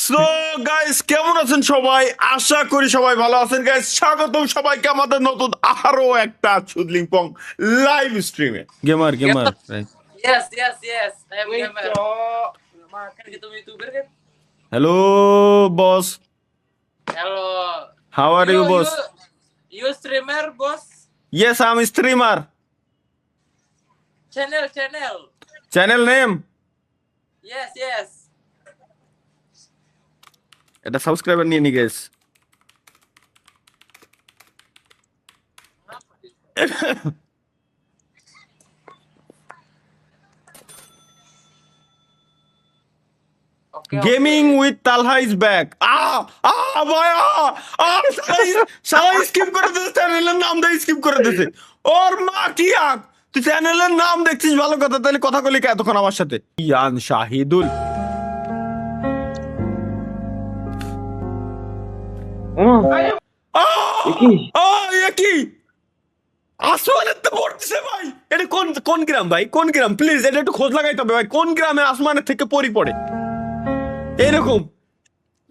So guys, কেমন আছেন সবাই? আশা করি সবাই ভালো আছেন গাইস। স্বাগতম সবাইকে আমাদের নতুন আরো একটা চুদলিং পং লাইভ স্ট্রিমে। Gamer gamer right. Yes, yes, yes. I am gamer. Makan gitu YouTuber kan? Hello boss, Hello. How are you boss? You streamer, boss? Yes I am streamer. Channel. Channel name Yes, yes. এটা subscriber নিয়ে নি guys. Okay, gaming with Talha is back. ভাই সবাই skip করে দিয়েছে, চ্যানেলের নাম দিয়ে স্কিপ করে দিয়েছে। ওর মা কি আক, তুই চ্যানেলের নাম দেখছিস ভালো কথা, তাহলে কথা বলি কে এতক্ষণ আমার সাথে? ইয়ান শাহিদুল কি আসমানের তো পড়তেছে ভাই। এটা কোন কোন গ্রাম ভাই? কোন গ্রাম? প্লিজ এটা একটু খোঁজ লাগাইতে হবে ভাই। কোন গ্রামে আসমানের থেকে পরি পড়ে এরকম?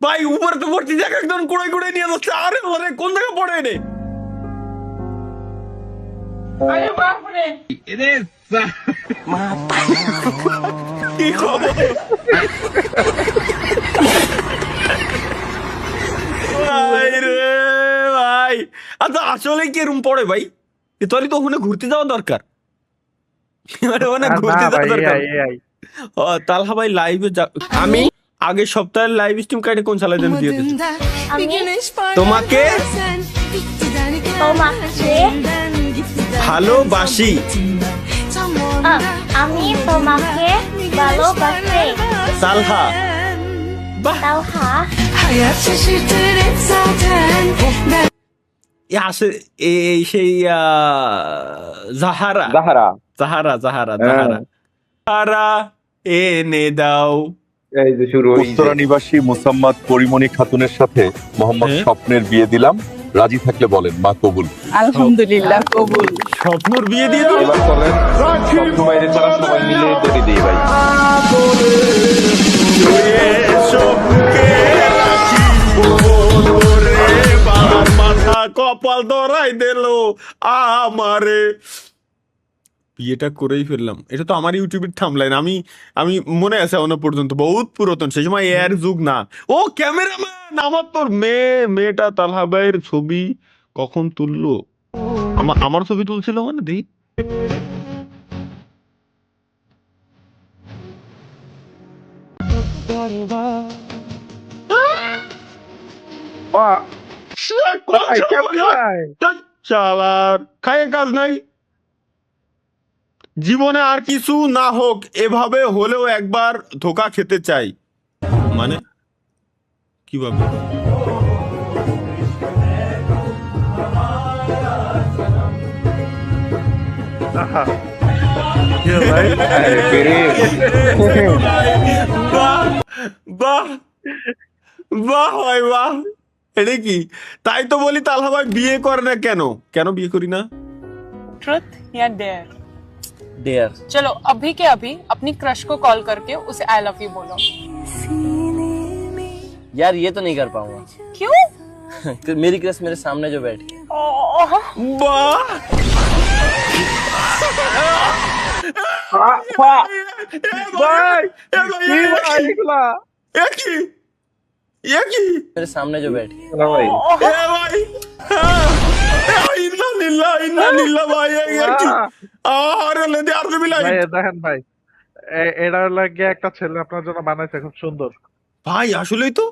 ভাই উপরে তো ভর্তি জায়গা একদম কুড়াই কুড়াই নিয়ে যাচ্ছে। আরে ওরে কোন জায়গায় পড়ে এনে? কি খবর ভাই রে ভাই? আচ্ছা আসলে কি এরকম পড়ে ভাই? তাহলে তো ওখানে ঘুরতে যাওয়া দরকার। ওখানে ঘুরতে যাওয়া দরকার। ও তালহা ভাই লাইভে আমি আগের সপ্তাহের লাইভ স্ট্রিম কাটে কোন সালে যেন দিয়ে দিয়েছি তোমাকে। তোমাকে ভালোবাসি। আমি তোমাকে ভালোবাসি তালহা বাহ, তালহা Hayat şaşırtır hep zaten. আসে এই সেই জাহারা জাহারা জাহারা জাহারা হ্যাঁ। জাহারা জাহারা এনে দাও। এই যে শুরু হয়েছে উত্তরা নিবাসী মুসাম্মাদ পরিমণি খাতুনের সাথে মোহাম্মদ হ্যাঁ। স্বপ্নের বিয়ে দিলাম। রাজি থাকলে বলেন, মা কবুল। আলহামদুলিল্লাহ কবুল। স্বপ্নর বিয়ে দিয়ে দিল। এবার চলেন স্বপ্ন বাইরে তারা সবাই মিলে দড়ি দিই ভাই। মাথা কপাল ধরাই দিল আমারে। বিয়েটা করেই ফেললাম। এটা তো আমার ইউটিউবের থামলাইন। আমি আমি মনে আছে এখনো পর্যন্ত, বহুত পুরাতন, সেই সময় এর যুগ না। ও ক্যামেরাম্যান, আমার তোর মেয়েটা তালহা ভাইয়ের ছবি কখন তুললো? আমার ছবি তুলছিল মানে দেখি। চালার খায় কাজ নাই। জীবনে আর কিছু না হোক, এভাবে হলেও একবার ধোকা খেতে চাই। মানে কিভাবে? বাহ বাহ বাহ ভাই বাহ। এটা কি? তাই তো বলি তালহা ভাই বিয়ে করে না কেন? কেন বিয়ে করি না? ट्रुथ या डेयर? Dear. चलो अभी के अभी अपनी क्रश को कॉल करके उसे आई लव यू बोलो। यार ये तो नहीं कर पाऊंगा। क्यों? मेरी क्रश मेरे सामने जो बैठी है। বাহ मेरे सामने जो बैठी है। ভাই ইন্না লিল্লাহ ভাই। আরে লেদে আর দিবি ভাই দেখেন ভাই, এটার লাগে একটা ছেলে আপনার জন্য বানাইছে, খুব সুন্দর। ভাই আসলেই তো